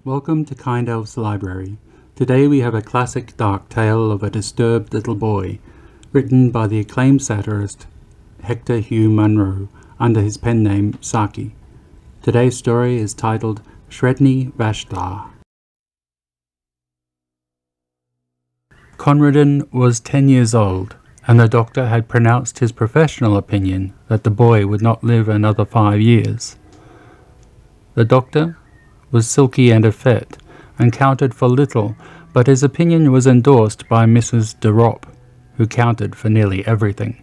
Welcome to Kind Elf's Library. Today we have a classic dark tale of a disturbed little boy, written by the acclaimed satirist ℋ𝑒𝓁𝑅 under his pen name Saki. Today's story is titled Sredni Vashtar. Konradin was 10 years old, and the doctor had pronounced his professional opinion that the boy would not live another 5 years. The doctor was silky and effete, and counted for little, but his opinion was endorsed by Mrs. de Ropp, who counted for nearly everything.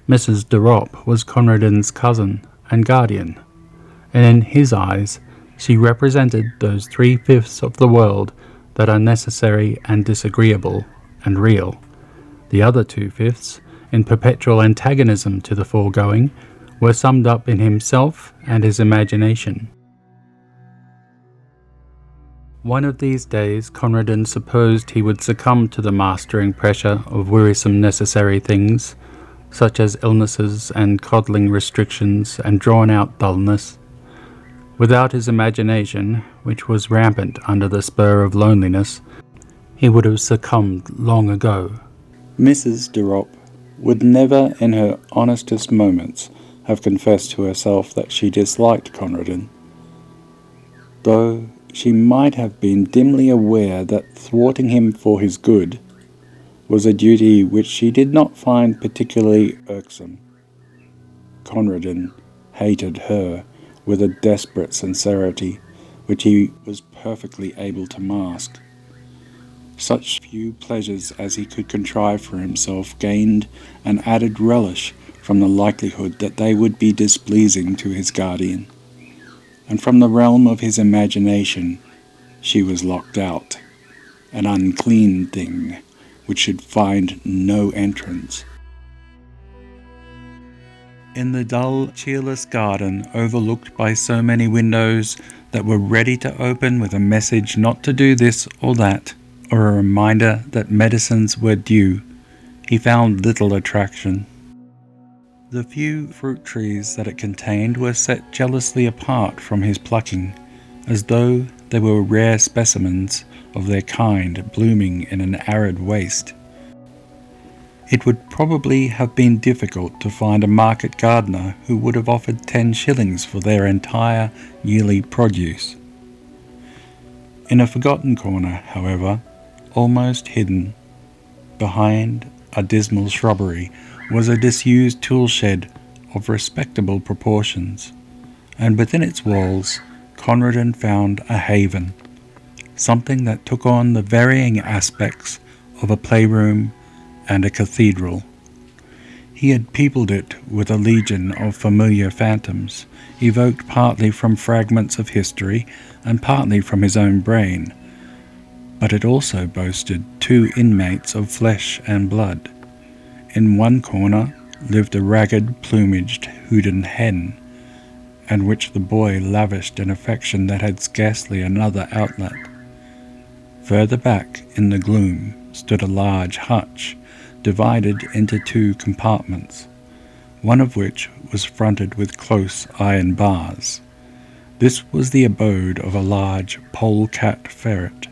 Mrs. de Ropp was Konradin's cousin and guardian, and in his eyes she represented those 3/5 of the world that are necessary and disagreeable and real. The other 2/5, in perpetual antagonism to the foregoing, were summed up in himself and his imagination. One of these days Konradin supposed he would succumb to the mastering pressure of wearisome necessary things, such as illnesses and coddling restrictions and drawn-out dullness. Without his imagination, which was rampant under the spur of loneliness, he would have succumbed long ago. Mrs. de Ropp would never in her honestest moments have confessed to herself that she disliked Konradin, though she might have been dimly aware that thwarting him for his good was a duty which she did not find particularly irksome. Konradin hated her with a desperate sincerity which he was perfectly able to mask. Such few pleasures as he could contrive for himself gained an added relish from the likelihood that they would be displeasing to his guardian, and from the realm of his imagination she was locked out, an unclean thing which should find no entrance. In the dull, cheerless garden overlooked by so many windows that were ready to open with a message not to do this or that, or a reminder that medicines were due, he found little attraction. The few fruit trees that it contained were set jealously apart from his plucking, as though they were rare specimens of their kind blooming in an arid waste. It would probably have been difficult to find a market gardener who would have offered 10 shillings for their entire yearly produce. In a forgotten corner, however, almost hidden behind a dismal shrubbery, was a disused tool shed of respectable proportions, and within its walls Konradin found a haven, something that took on the varying aspects of a playroom and a cathedral. He had peopled it with a legion of familiar phantoms, evoked partly from fragments of history and partly from his own brain, but it also boasted 2 inmates of flesh and blood. In one corner lived a ragged, plumaged hooded hen, and which the boy lavished an affection that had scarcely another outlet. Further back in the gloom stood a large hutch, divided into 2 compartments, one of which was fronted with close iron bars. This was the abode of a large polecat ferret,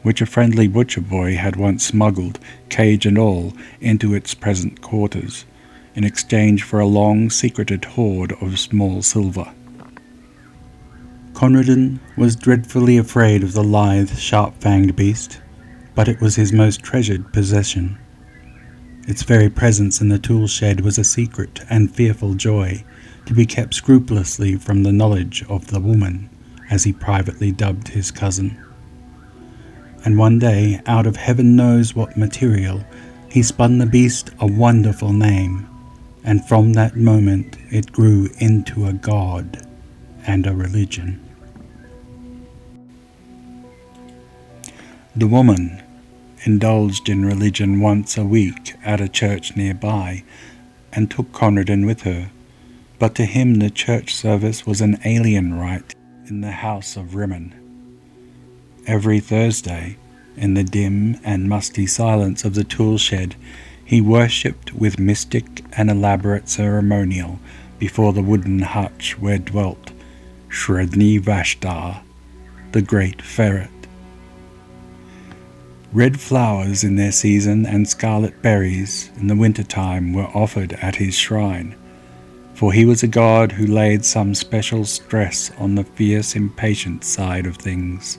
which a friendly butcher boy had once smuggled, cage and all, into its present quarters, in exchange for a long secreted hoard of small silver. Konradin was dreadfully afraid of the lithe, sharp-fanged beast, but it was his most treasured possession. Its very presence in the tool shed was a secret and fearful joy, to be kept scrupulously from the knowledge of the woman, as he privately dubbed his cousin. And one day, out of heaven knows what material, he spun the beast a wonderful name, and from that moment it grew into a god and a religion. The woman indulged in religion once a week at a church nearby, and took Konradin with her, but to him the church service was an alien rite in the house of Rimmon. Every Thursday, in the dim and musty silence of the tool shed, he worshipped with mystic and elaborate ceremonial before the wooden hutch where dwelt Sredni Vashtar, the great ferret. Red flowers in their season and scarlet berries in the winter-time were offered at his shrine, for he was a god who laid some special stress on the fierce, impatient side of things,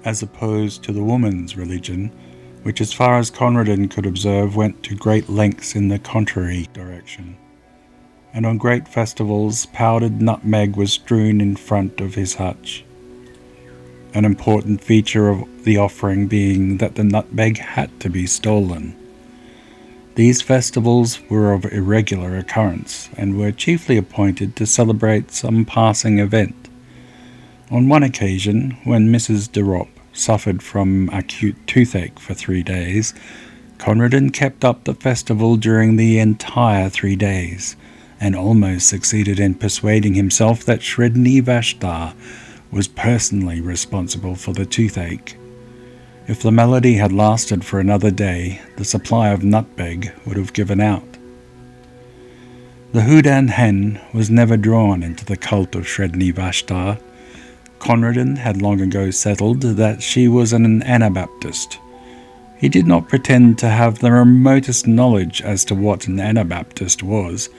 as opposed to the woman's religion, which, as far as Conradin could observe, went to great lengths in the contrary direction. And on great festivals, powdered nutmeg was strewn in front of his hutch, an important feature of the offering being that the nutmeg had to be stolen. These festivals were of irregular occurrence, and were chiefly appointed to celebrate some passing event. On one occasion, when Mrs. de Ropp suffered from acute toothache for 3 days, Conradin kept up the festival during the entire 3 days, and almost succeeded in persuading himself that Sredni Vashtar was personally responsible for the toothache. If the melody had lasted for another day, the supply of nutmeg would have given out. The Houdan hen was never drawn into the cult of Sredni Vashtar. Conradin had long ago settled that she was an Anabaptist. He did not pretend to have the remotest knowledge as to what an Anabaptist was,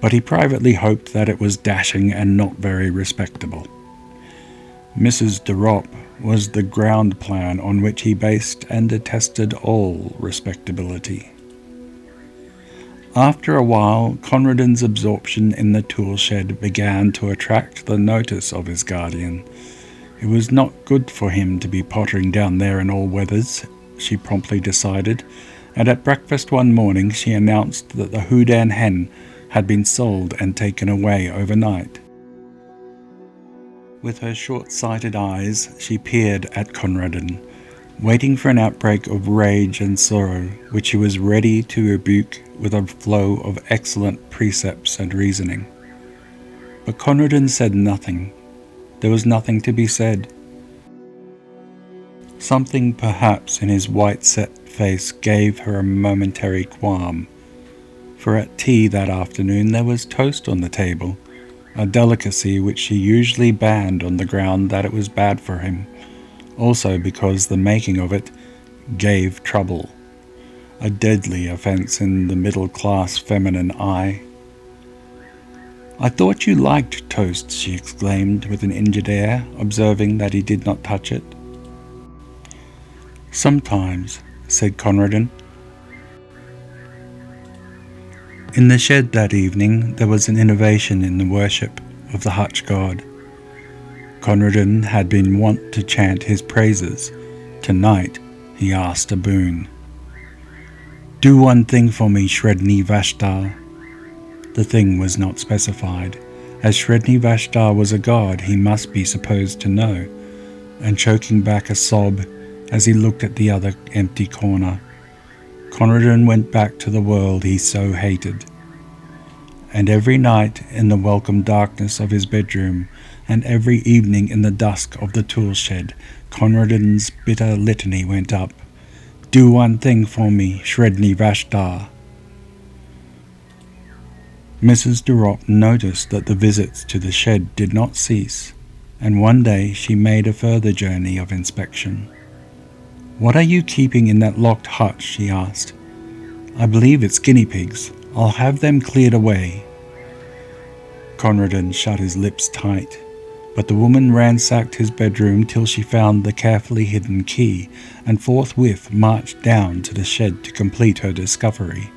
but he privately hoped that it was dashing and not very respectable. Mrs. de Ropp was the ground plan on which he based and attested all respectability. After a while, Conradin's absorption in the tool shed began to attract the notice of his guardian. It was not good for him to be pottering down there in all weathers, she promptly decided, and at breakfast one morning she announced that the Houdan hen had been sold and taken away overnight. With her short-sighted eyes, she peered at Conradin, waiting for an outbreak of rage and sorrow, which he was ready to rebuke with a flow of excellent precepts and reasoning. But Conradin said nothing. There was nothing to be said. Something perhaps in his white-set face gave her a momentary qualm, for at tea that afternoon there was toast on the table, a delicacy which she usually banned on the ground that it was bad for him, also because the making of it gave trouble, a deadly offence in the middle-class feminine eye. "I thought you liked toast," she exclaimed with an injured air, observing that he did not touch it. "Sometimes," said Conradin. In the shed that evening there was an innovation in the worship of the hutch god. Conradin had been wont to chant his praises. Tonight he asked a boon. "Do one thing for me, Sredni Vashtar." The thing was not specified. As Sredni Vashtar was a god, he must be supposed to know, and choking back a sob as he looked at the other empty corner, Conradin went back to the world he so hated. And every night in the welcome darkness of his bedroom, and every evening in the dusk of the tool shed, Conradin's bitter litany went up. "Do one thing for me, Sredni Vashtar." Mrs. de Ropp noticed that the visits to the shed did not cease, and one day she made a further journey of inspection. "What are you keeping in that locked hutch?" she asked. "I believe it's guinea pigs. I'll have them cleared away." Conradin shut his lips tight, but the woman ransacked his bedroom till she found the carefully hidden key, and forthwith marched down to the shed to complete her discovery.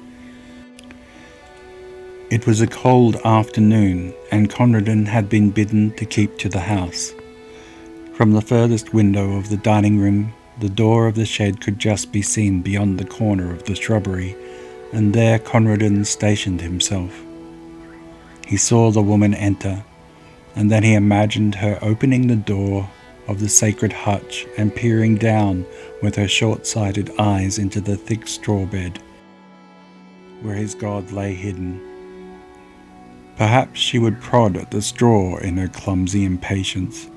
It was a cold afternoon, and Conradin had been bidden to keep to the house. From the furthest window of the dining room, the door of the shed could just be seen beyond the corner of the shrubbery, and there Conradin stationed himself. He saw the woman enter, and then he imagined her opening the door of the sacred hutch and peering down with her short-sighted eyes into the thick straw bed, where his god lay hidden. Perhaps she would prod at the straw in her clumsy impatience,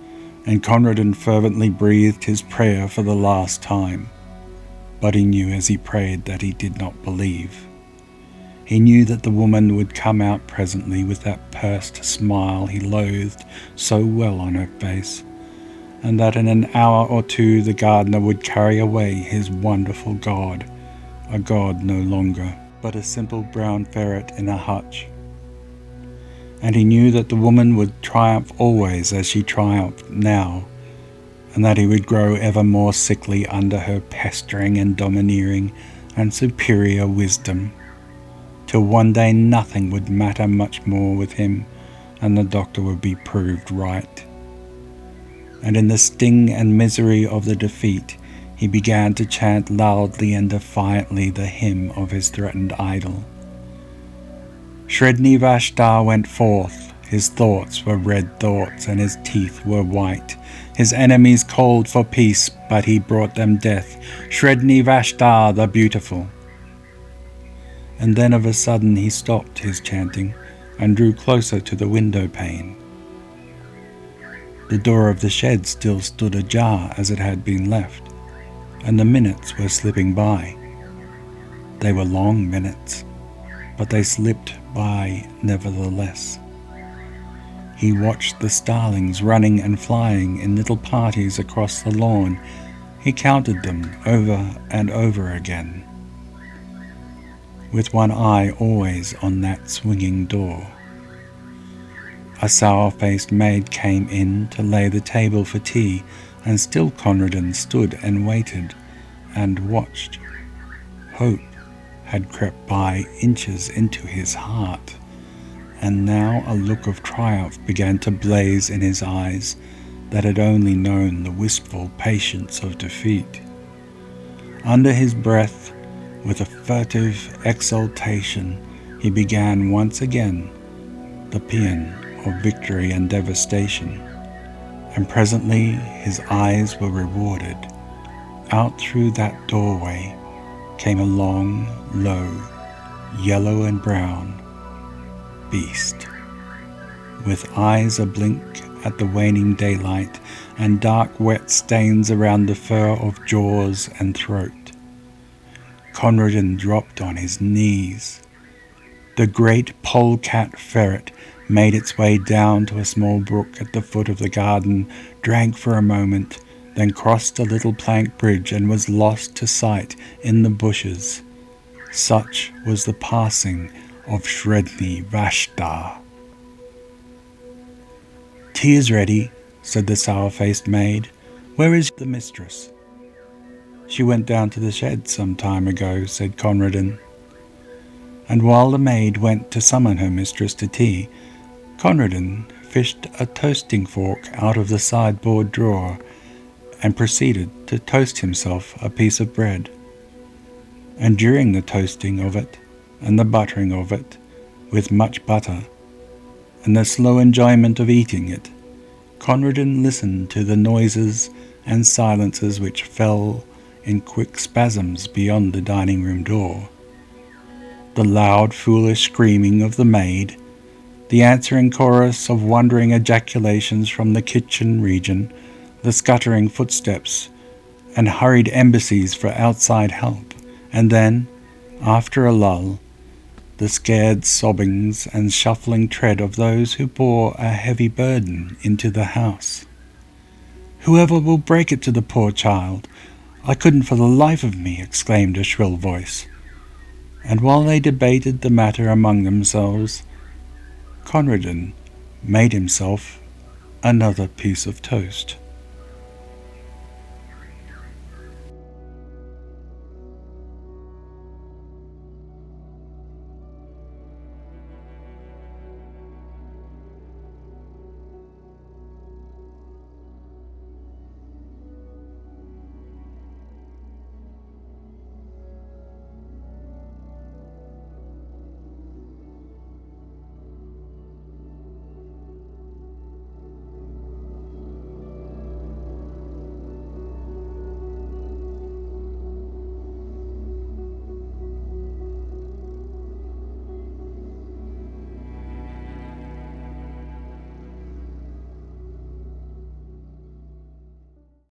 and Conradin fervently breathed his prayer for the last time. But he knew as he prayed that he did not believe. He knew that the woman would come out presently with that pursed smile he loathed so well on her face, and that in an hour or two the gardener would carry away his wonderful god, a god no longer, but a simple brown ferret in a hutch. And he knew that the woman would triumph always as she triumphed now, and that he would grow ever more sickly under her pestering and domineering and superior wisdom, till one day nothing would matter much more with him, and the doctor would be proved right. And in the sting and misery of the defeat, he began to chant loudly and defiantly the hymn of his threatened idol. Sredni Vashtar went forth, his thoughts were red thoughts, and his teeth were white. His enemies called for peace, but he brought them death. Sredni Vashtar the beautiful. And then of a sudden he stopped his chanting, and drew closer to the window pane. The door of the shed still stood ajar as it had been left, and the minutes were slipping by. They were long minutes, but they slipped by nevertheless. He watched the starlings running and flying in little parties across the lawn. He counted them over and over again, with one eye always on that swinging door. A sour-faced maid came in to lay the table for tea, and still ℠𝑒𝓁 stood and waited and watched. Hope had crept by inches into his heart, and now a look of triumph began to blaze in his eyes that had only known the wistful patience of defeat. Under his breath, with a furtive exultation, he began once again the paean of victory and devastation, and presently his eyes were rewarded. Out through that doorway came a long, low, yellow and brown beast, with eyes ablink at the waning daylight and dark wet stains around the fur of jaws and throat. ℠𝑒𝓁 dropped on his knees. The great polecat ferret made its way down to a small brook at the foot of the garden, drank for a moment, then crossed a little plank bridge and was lost to sight in the bushes. Such was the passing of Sredni Vashtar. "Tea is ready," said the sour-faced maid. "Where is the mistress?" "She went down to the shed some time ago," said ℠𝑒𝓁. And while the maid went to summon her mistress to tea, ℠𝑒𝓁 fished a toasting fork out of the sideboard drawer and proceeded to toast himself a piece of bread. And during the toasting of it and the buttering of it with much butter, and the slow enjoyment of eating it, ℠𝑒𝓁 listened to the noises and silences which fell in quick spasms beyond the dining-room door. The loud, foolish screaming of the maid, the answering chorus of wondering ejaculations from the kitchen region, the scuttering footsteps, and hurried embassies for outside help, and then, after a lull, the scared sobbings and shuffling tread of those who bore a heavy burden into the house. "Whoever will break it to the poor child? I couldn't for the life of me," exclaimed a shrill voice. And while they debated the matter among themselves, ℠𝑒𝓁 made himself another piece of toast.